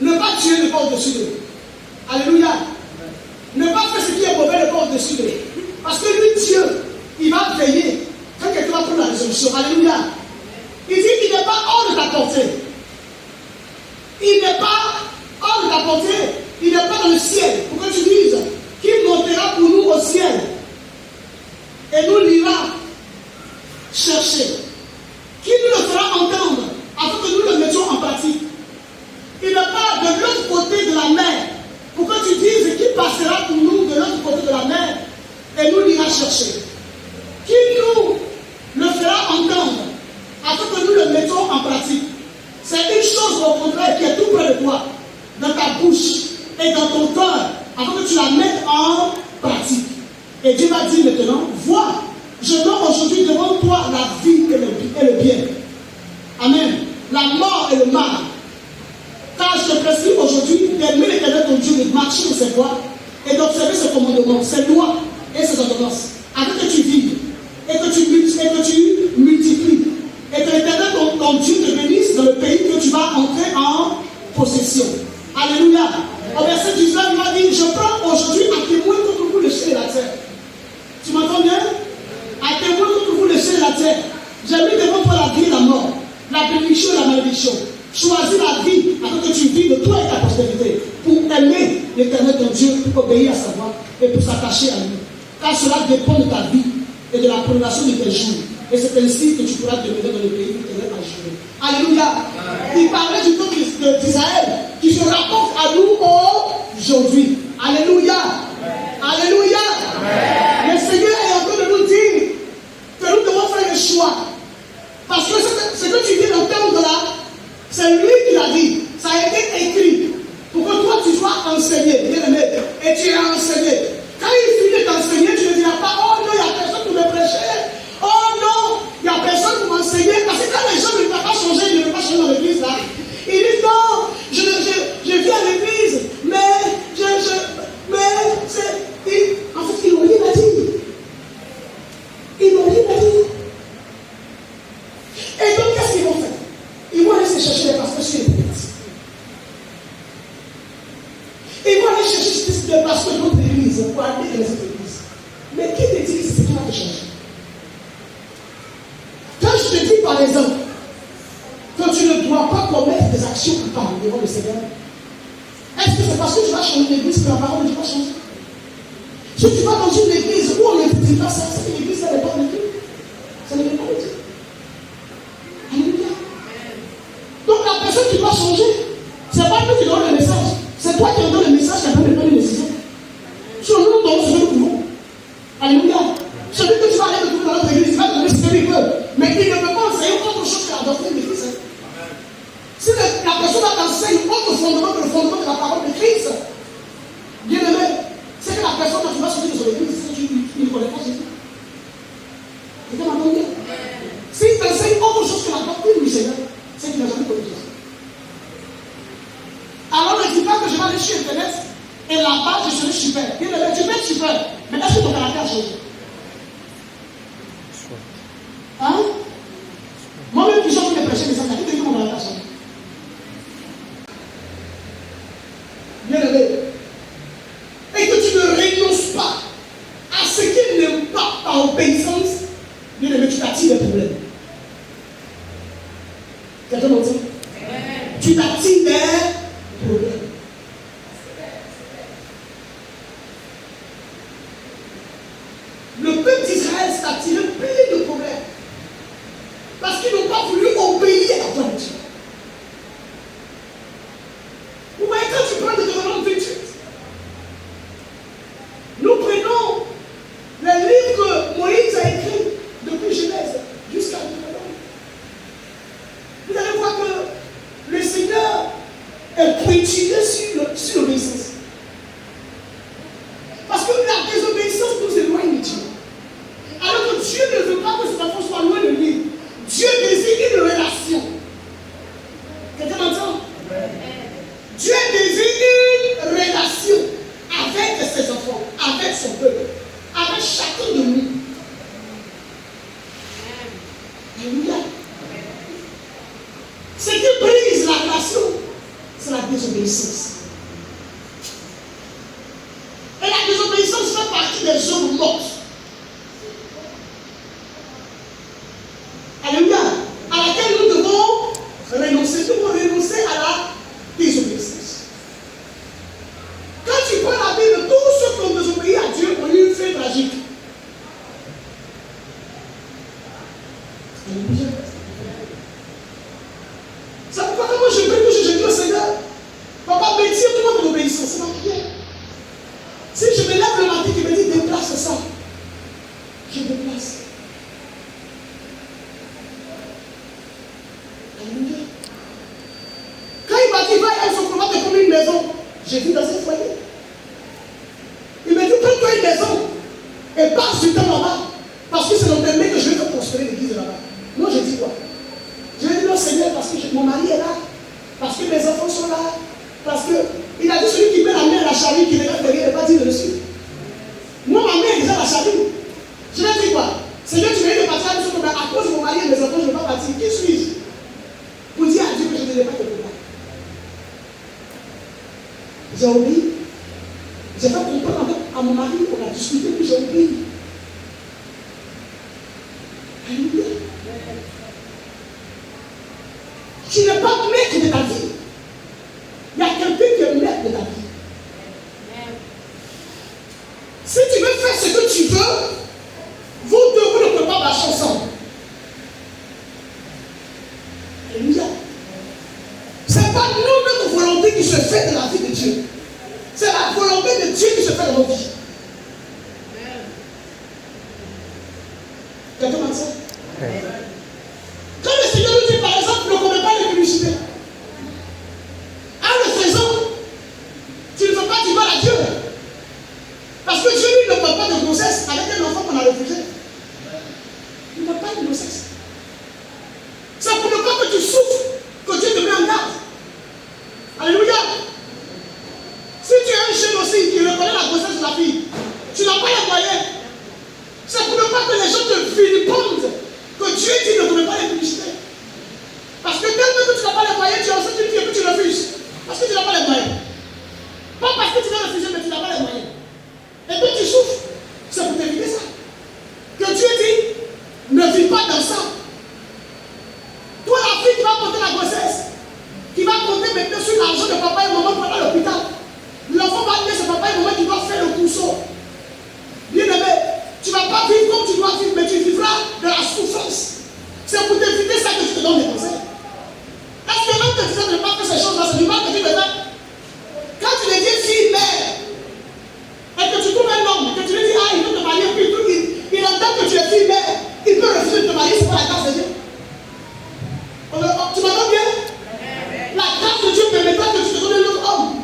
Ne pas tuer n'est pas au-dessus d'eux. Alléluia. Ne pas faire ce qui est mauvais n'est pas au-dessus d'eux. Parce que lui, Dieu, il veiller quand quelqu'un va prendre la résolution. Alléluia. Il dit qu'il n'est pas hors de ta portée. Il n'est pas hors de ta portée. Il n'est pas dans le ciel. Pour que tu dises qu'il montera pour nous au ciel. Et nous l'ira chercher. Qui nous le fera entendre afin que nous le mettions en pratique. Il n'est pas de l'autre côté de la mer. Pour que tu dises qu'il passera pour nous de l'autre côté de la mer et nous l'ira chercher. Qui nous le fera entendre afin que nous le mettons en pratique. C'est une chose au contraire qui est tout près de toi, dans ta bouche et dans ton cœur, afin que tu la mettes en pratique. Et Dieu va dire maintenant, vois, je donne aujourd'hui devant toi la vie et le bien. Amen. La mort et le mal. Car je te prescris aujourd'hui d'aimer l'Éternel ton Dieu, de marcher de ses voies et d'observer ses commandements, ses lois et ses ordonnances, afin que tu vives et que tu multiplies et que l'Éternel ton Dieu te bénisse dans le pays que tu vas entrer en possession. Alléluia. Au verset 19, il m'a dit, je prends aujourd'hui à témoin contre vous le ciel et la terre. Tu m'entends bien? À témoin contre vous le ciel et la terre. J'ai mis devant toi la vie et la mort, la bénédiction et la malédiction. Choisis la vie afin que tu vives toi et ta postérité pour aimer l'Éternel ton Dieu, pour obéir à sa voix et pour s'attacher à lui. Car cela dépend de ta vie et de la prolongation de tes jours. Et c'est ainsi que tu pourras demeurer dans le pays que l'Éternel a juré. Alléluia. Il parlait du peuple d'Israël qui se rapporte à nous aujourd'hui. Alléluia. Alléluia. Le Seigneur est en train de nous dire que nous devons faire le choix. Parce que ce que tu viens d'entendre là, c'est lui qui l'a dit. Ça a été écrit pour que toi tu sois enseigné, bien aimé. Et tu es enseigné. Quand il finit d'enseigner, tu ne diras pas, oh non, il n'y a personne pour me prêcher. Oh non, il n'y a personne pour m'enseigner. Parce que quand les gens ne peuvent pas changer, ils ne peuvent pas changer dans l'église là. Ils disent non, je viens à l'église, mais en fait, ils n'ont rien à dire. Ils n'ont rien à dire. Et donc, qu'est-ce qu'ils vont faire? Ils vont aller se chercher les pasteurs sur les églises. Ils vont aller chercher des pasteurs d'autres églises pour aller dans les églises. Mais qui te dit que c'est ce qui va te changer? Quand je te dis par exemple que tu ne dois pas commettre des actions qui parlent devant le Seigneur, est-ce que c'est parce que tu vas changer l'église que la parole ne va changer? Si tu vas dans une église où on ne dit pas ça, c'est que l'église n'est pas de Dieu. Ça ne vient pas de Dieu. Alléluia. Donc la personne qui doit changer, ce n'est pas nous qui donnons le message. C'est toi qui donnes le message qui a pris une décision. Si nous nous donnons ce que nous pouvons. Alléluia. Celui que tu vas aller retrouver dans notre église, il va donner ce qu'il veut. Mais il ne peut pas enseigner autre chose que la doctrine de Christ. Si la personne t'enseigne autre fondement que le fondement de la parole de Christ, bien aimé, c'est que la personne que tu vas sortir de son église, c'est que tu ne connais pas Jésus. Et tu m'entends bien? S'il t'enseigne autre chose que la doctrine du Seigneur, c'est qu'il n'a jamais connu Jésus. Alors ne dis pas que je vais aller sur Internet et là-bas je serai super. Bien aimé, tu peux être super, mais est-ce que ton caractère change? Hein? Moi-même qui j'ai envie de prêcher les enfants, qui te dit que mon caractère change? Bien aimé. Et que tu ne renonces pas à ce qui n'aime pas par obéissance, bien aimé, tu t'attires des problèmes. Quelqu'un m'entend? Tu t'attires des problèmes. Le peuple d'Israël s'est attiré plein de problèmes. Parce qu'ils n'ont pas voulu obéir à la voix de Dieu. Vous voyez, quand tu prends Deutéronome 28, nous prenons les livres que Moïse a écrits depuis Genèse jusqu'à Deutéronome. Vous allez voir que le Seigneur est pointillé sur l'obéissance. Parce que la désobéissance nous éloigne de Dieu. Alors que Dieu ne veut pas que ses enfants soient loin de lui. Dieu désire une relation. Je me place. Alléluia. Quand il m'a dit, va, il faut qu'on va te prendre une maison. J'ai vu dans ce foyer. Il m'a dit, prends-toi une maison et passe du temps là-bas. Parce que c'est dans tes mains que je vais te construire l'église là-bas. Moi, je dis quoi? Je vais dire, non, Seigneur, parce que mon mari est là. Parce que mes enfants sont là. Parce que il a dit, celui qui met la main à la charrue, qui regarde derrière, n'est pas dit dessus. Moi, ma main est déjà à la charrue. Je vais dire quoi? Seigneur, tu viens de partir à nous, à cause de mon mari et mes enfants, je ne vais pas partir. Qui suis-je? Pour dire à Dieu que je ne vais pas te comprendre. J'ai obéi. J'ai fait comprendre à mon mari, on a discuté, puis j'ai obéi. Alléluia. Tu n'es pas maître de ta vie. Il y a quelqu'un qui est maître de ta vie. Si tu veux faire ce que tu veux, vous deux, vous ne pouvez pas marcher ensemble. Alléluia. Ce n'est pas nous, notre volonté qui se fait de la vie de Dieu. C'est la volonté de Dieu qui se fait dans nos vies. Quelqu'un m'a dit ça? Quand le Seigneur nous dit par exemple, ne commets pas les publicités. En le faisant, tu ne fais pas du mal à Dieu. Parce que Dieu lui ne parle pas de grossesse avec un enfant qu'on a refusé. Il ne parle pas de grossesse. C'est pour ne pas que tu souffres que Dieu te met en garde. Alléluia. Si tu es un jeune aussi qui reconnaît la grossesse de la fille, tu n'as pas les moyens. C'est pour ne pas que les gens te vilipendent que Dieu dit ne commets pas les publicités. Parce que tellement que tu n'as pas les moyens, tu as ensuite une fille et puis tu refuses. Parce que tu n'as pas les moyens. Pas parce que tu vas refuser, mais tu n'as pas les moyens. Et puis tu souffres. C'est pour t'éviter ça. Que Dieu dit, ne vis pas dans ça. Toi, la fille qui va porter la grossesse, qui va compter maintenant sur l'argent de papa et maman pour aller à l'hôpital. L'enfant va dire c'est papa et maman qui doivent faire le courson. Bien aimé, tu ne vas pas vivre comme tu dois vivre, mais tu vivras de la souffrance. C'est pour t'éviter ça que je te donne des conseils. Est-ce que même te disant de ne pas faire ces choses-là, c'est du mal que tu me fais? Quand tu le dis fille, mère, et que tu trouves un homme, que tu lui dis, ah, il veut te marier, puis il entend que tu es fille, mère, il peut refuser de te marier, c'est pas la grâce de Dieu. Tu m'entends bien? La grâce de Dieu permettra que tu te donnes un autre homme.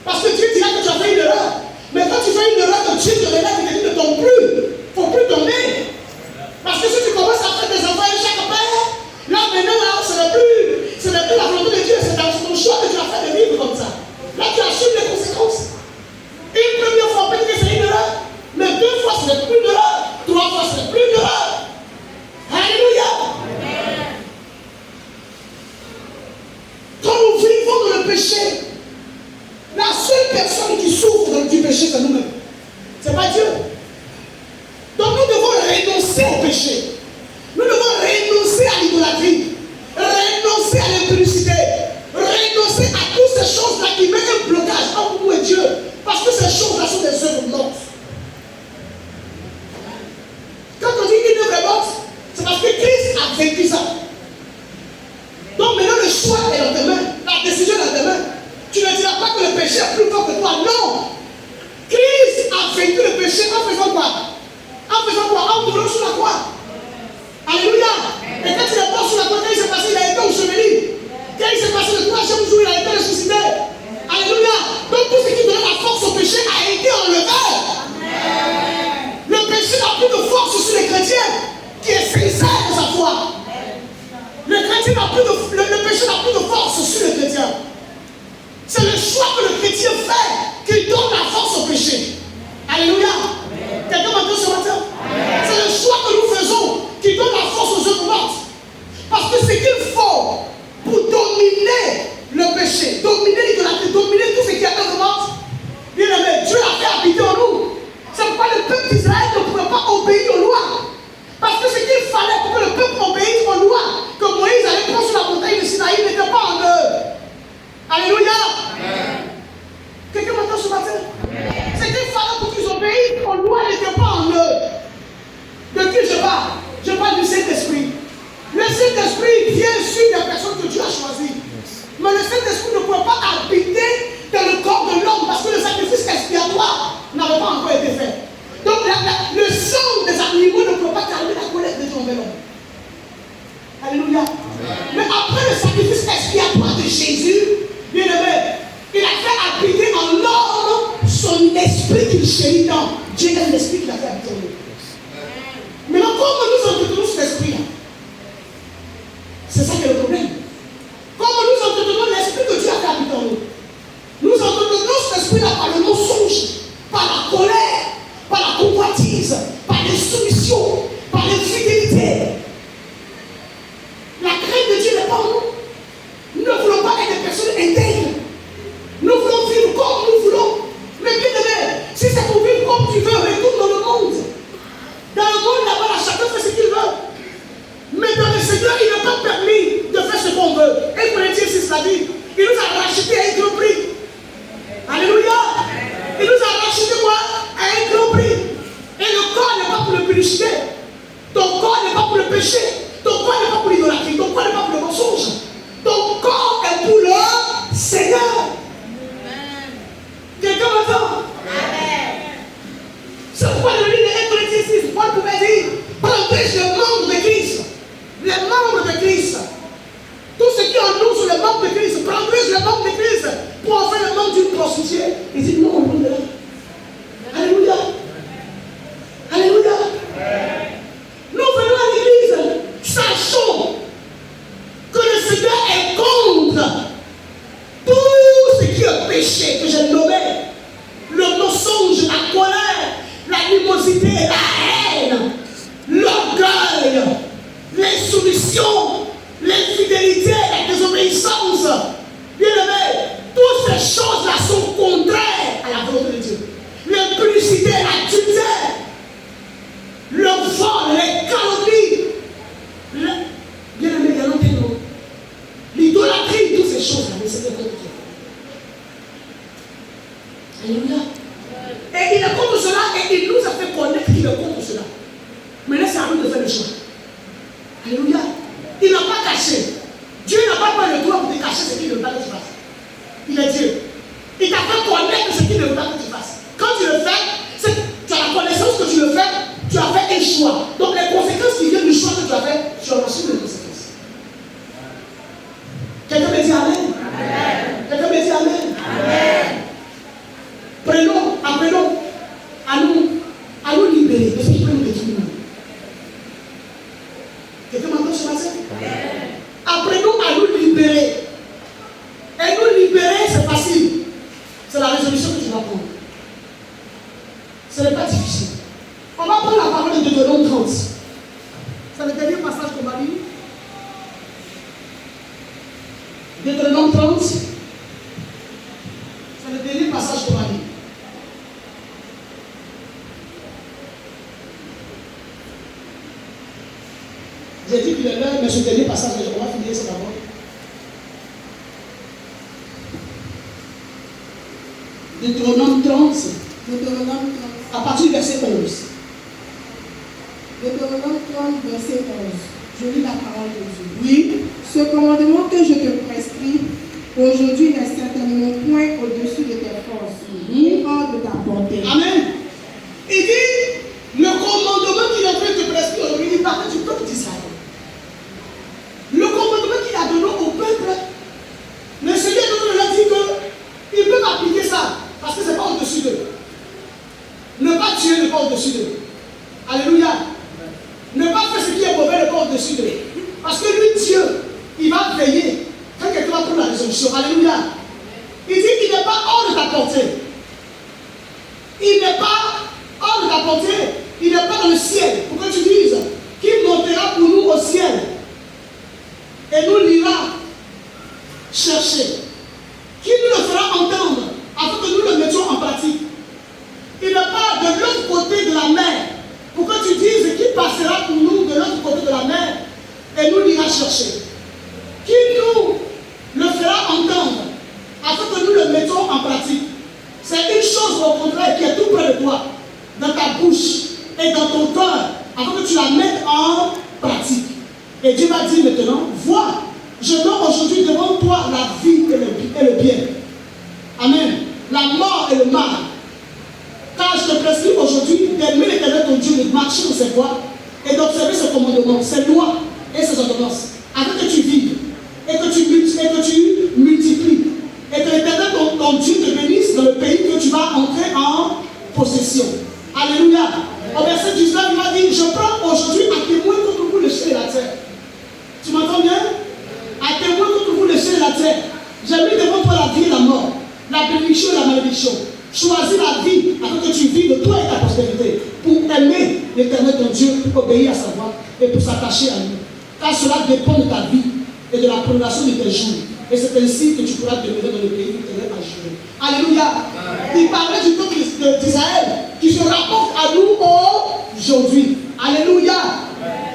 Parce que Dieu dira que tu as fait une erreur. Mais quand tu fais une erreur, que Dieu te relève et te dit ne tombe plus. Il ne faut plus tomber. Parce que si tu commences à faire des enfants et chaque père, là maintenant, là, ce n'est plus la volonté de Dieu, c'est ton choix que tu as fait de vivre comme ça. Là, tu assumes les conséquences. Une première fois, peut-être que c'est une erreur. Mais deux fois, ce n'est plus une erreur. Trois fois, ce n'est plus une erreur. Alléluia. Quand nous vivons dans le péché, la seule personne qui souffre du péché, c'est nous-mêmes. Ce n'est pas Dieu. Donc nous devons renoncer au péché. Nous devons renoncer à l'idolâtrie, renoncer à l'impudicité, renoncer à toutes ces choses-là qui mettent un blocage entre nous et Dieu. Parce que ces choses-là sont des œuvres mortes. Quand on dit une œuvre morte, c'est parce que Christ a vaincu ça. Donc maintenant le choix est dans tes mains, la décision est dans tes mains. Tu ne diras pas que le péché est plus fort que toi. Non. Christ a vaincu le péché en faisant quoi? En faisant quoi? En mourant sur la croix. Alléluia. Et quand il est mort sur la croix, quand il s'est passé, il a été enseveli. Quand il s'est passé le troisième jour, il a été ressuscité. Alléluia. Donc tout ce qui donnait la force au péché a été enlevé. Le péché n'a plus de force sur les chrétiens qui est sincère de sa foi. Le péché n'a plus de force sur les chrétiens. C'est le choix que le chrétien fait qui donne la force au péché. Alléluia. Quelqu'un m'entend ce matin? C'est le choix que nous faisons qui donne la force aux œuvres mortes. Parce que c'est qu'il faut pour dominer le péché, dominer l'idolâtrie, dominer tout ce qui est œuvre morte. Bien aimé, Dieu l'a fait habiter en nous. C'est pourquoi le peuple d'Israël ne pouvait pas obéir aux lois. Parce que ce qu'il fallait pour que le peuple obéisse aux lois que Moïse allait prendre sur la montagne de Sinaï n'était pas après le sacrifice expiatoire de Jésus, bien aimé, il a fait habiter en l'homme son esprit qu'il chérit tant. Dieu est l'esprit qu'il a fait habiter en nous. Maintenant, comment nous entretenons cet esprit-là? C'est ça qui est le problème. Comment nous entretenons l'esprit que Dieu a fait habiter en nous? Nous entretenons cet esprit-là par le mensonge, par la colère, par la convoitise, par l'insoumission, par l'infidélité. La crainte de Dieu n'est pas en nous. Nous ne voulons pas être des personnes intègres. Nous voulons vivre comme nous voulons. Mais bien aimé, si c'est pour vivre comme tu veux, retourne dans le monde. Dans le monde là-bas, chacun fait ce qu'il veut. Mais dans le Seigneur, il n'est pas permis de faire ce qu'on veut. Et Corinthiens 6 l'a dit, il nous a racheté à un grand prix. Alléluia. Il nous a racheté quoi? À un grand prix. Et le corps n'est pas pour le publicité. Ton corps n'est pas pour le péché. Ton corps n'est pas pour l'idolâtrie. Ton corps n'est pas pour le mensonge. Ton corps est pour le Seigneur. Quelqu'un m'entend? C'est pourquoi le livre de 1 Corinthiens 6, Paul pouvait dire, protège les membres de Christ. Les membres de Christ. Tout ce qui est en nous sont les membres de Christ. Protège les membres de Christ pour en faire le membre d'une prostituée. Il dit non, on est là. Alléluia. Alléluia. Nous venons à l'église, sachons que le Seigneur est contre tout ce qui est péché que j'ai nommé. Le mensonge, la colère, l'animosité, la haine, l'orgueil, l'insoumission, l'infidélité, la désobéissance. Bien aimé, toutes ces choses-là sont contraires à la volonté de Dieu. L'impudicité, l'adultère, le vol, les calomnies, bien aimé, il y a longtemps, l'idolâtrie, toutes ces choses-là, mais c'est contre Dieu. Alléluia. Et il est contre cela et il nous a fait connaître qu'il est contre cela. Maintenant, c'est à nous de faire le choix. Alléluia. Il n'a pas caché. Dieu n'a pas pris le droit pour te cacher ce qu'il ne veut pas que tu fasses. Il est Dieu. Il t'a fait connaître ce qu'il ne veut pas que tu fasses. Quand tu le fais, tu as la connaissance que tu le fais, tu as fait un choix. Donc les conséquences qui viennent du choix que tu as fait, tu en assumes les conséquences. Quelqu'un me dit Amen. Amen. Quelqu'un me dit Amen. Amen. Apprenons à nous libérer de ce qui peut nous détruire. Quelqu'un m'entend ce matin? Apprenons à nous libérer. Et nous libérer, c'est facile. C'est la résolution que tu vas prendre. Ce n'est pas difficile. On va prendre la parole de Deutéronome 30. C'est le dernier passage qu'on va lire. Deutéronome 30. C'est le dernier passage qu'on va lire. J'ai dit qu'il est l'heure, mais ce dernier passage, on va finir ça d'abord. Deutéronome 30. Deutéronome 30. À partir du verset 11. Deutéronome 30, verset 11. Je lis la parole de Dieu. Oui. Ce commandement que je te prescris aujourd'hui n'est certainement point au-dessus de tes forces, ni hors de ta portée. Amen. Il dit, le commandement qu'il est en train de te prescrire aujourd'hui, il parle du peuple d'Israël. Le commandement qu'il a donné au peuple, le Seigneur nous a dit qu'il peut appliquer ça, parce que ce n'est pas au-dessus d'eux. Ne pas tuer n'est pas au-dessus d'eux. Alléluia. Ne pas faire ce qui est mauvais n'est pas au-dessus d'eux. Parce que lui, Dieu, il va veiller quand quelqu'un va prendre la résolution. Alléluia. Il dit qu'il n'est pas hors de ta portée. Il n'est pas hors de ta portée. Il n'est pas dans le ciel. Pour que tu dises qu'il montera pour nous au ciel. Et nous l'ira chercher. Qui nous le fera entendre afin que nous le mettions en pratique. Il n'est pas de l'autre côté de la mer. Pour que tu dises qui passera pour nous de l'autre côté de la mer et nous l'ira chercher. Qui nous le fera entendre afin que nous le mettons en pratique. C'est une chose au contraire qui est tout près de toi, dans ta bouche et dans ton cœur, afin que tu la mettes en pratique. Et Dieu m'a dit maintenant, vois, je donne aujourd'hui devant toi la vie et le bien. Amen. La mort et le mal. Car je te prescris aujourd'hui d'aimer l'Éternel ton Dieu, de marcher dans ses voies et d'observer ses commandements, ses lois et ses ordonnances, afin que tu vives perfection. Alléluia. Au verset 19, il va dire, je prends aujourd'hui à témoin contre vous le ciel et la terre. Tu m'entends bien? À témoin contre vous le ciel et la terre. J'ai mis devant toi la vie et la mort, la bénédiction et la malédiction. Choisis la vie afin que tu vives de toi et ta prospérité, pour aimer l'Éternel ton Dieu, pour obéir à sa voix et pour s'attacher à lui. Car cela dépend de ta vie et de la prolongation de tes jours. Et c'est ainsi que tu pourras demeurer dans le pays où l'Éternel a juré. Alléluia. Il parlait du peuple d'Israël qui se rapporte à nous aujourd'hui. Alléluia.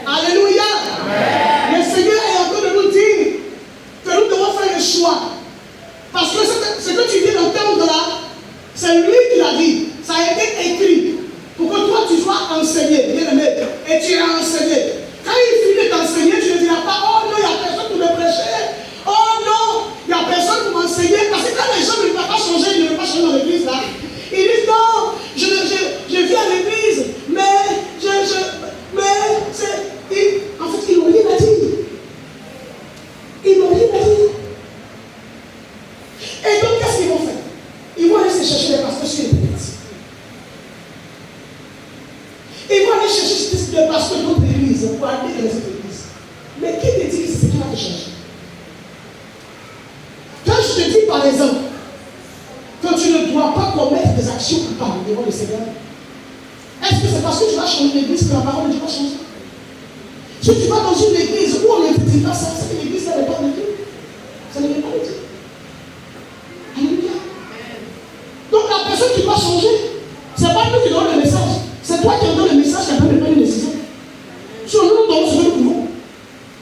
Alléluia. Le Seigneur est en train de nous dire que nous devons faire le choix. Parce que ce que tu viens d'entendre là, c'est lui qui l'a dit. Ça a été écrit pour que toi tu sois enseigné, bien aimé. Et tu es enseigné. Quand il finit d'enseigner, tu ne diras pas, oh non, il n'y a personne pour me prêcher. Oh non, il n'y a personne pour m'enseigner. Parce que quand les gens ne veulent pas changer, ils ne veulent pas changer dans l'église là. Ils disent non, je viens à l'église, mais en fait, ils n'ont rien à dire. Ils n'ont rien à dire. Et donc, qu'est-ce qu'ils vont faire? Ils vont aller se chercher les pasteurs sur les églises. Ils vont aller chercher les pasteurs d'autres églises pour aller dans les autres églises. Mais qui te dit que c'est ce qui va te changer? Quand je te dis par exemple que tu ne dois pas commettre des actions coupables devant le Seigneur, est-ce que c'est parce que tu vas changer l'église que la parole de Dieu va changer? Si tu vas dans une église où on ne te dit pas ça, c'est que l'église n'est pas de Dieu. Ça ne vient pas de Dieu. Alléluia. Donc la personne qui doit changer, ce n'est pas nous qui donnons le message. C'est toi qui donnes le message qui a besoin de prendre une décision. Sur nous, nous donnons ce que nous pouvons.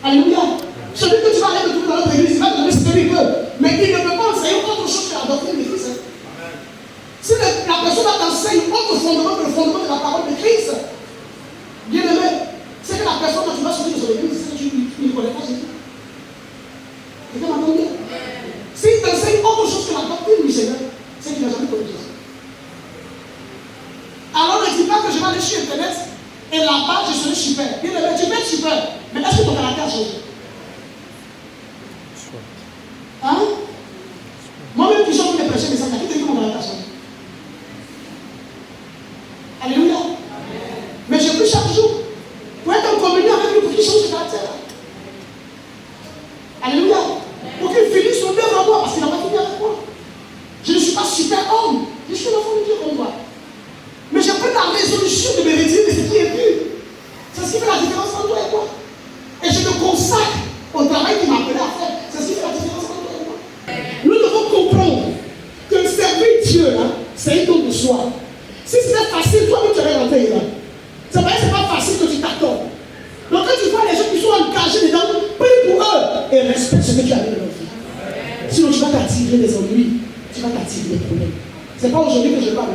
Alléluia. Celui que tu vas aller me trouver dans notre église, il va te donner ce qu'il veut. Mais il ne peut pas enseigner autre chose que la doctrine de Christ. Si la personne t'enseigne autre fondement que le fondement de la parole de Christ, bien aimé, c'est que la personne que tu vas sortir de son église, c'est que tu ne connais pas Jésus. Et tu m'entends bien? S'il t'enseigne autre chose que la doctrine du Seigneur, c'est qu'il n'a jamais connu Jésus. Alors ne dis pas que je vais aller sur Internet et là-bas je serai super. Bien aimé, tu peux être super, mais est-ce que ton caractère a changé? Hein? Moi-même qui chante les prêcher, mais ça qui te dit que mon caractère a changé? Alléluia. Mais je prie chaque jour pour être en communion avec lui pour qu'il change de caractère. Alléluia. Pour qu'il finisse son œuvre en moi parce qu'il n'a pas fini avec moi. Je ne suis pas super homme. Je suis l'enfant de Dieu comme moi. Mais j'ai pris la résolution de me retirer de ce qui est pur. C'est ce qui fait la différence entre toi et moi. Et je me consacre au travail qu'il m'a appelé à faire. C'est ce qui fait la différence entre toi et moi. Nous devons comprendre que servir Dieu, là, c'est un don de soi. Si c'était facile, toi, tu aurais rentré là. C'est vrai, c'est pas facile que tu t'accordes. Donc quand tu vois les gens qui sont engagés dedans, prie pour eux et respecte ce que tu as mis dans leur vie. Sinon tu vas t'attirer des ennuis, tu vas t'attirer des problèmes. C'est pas aujourd'hui que je parle.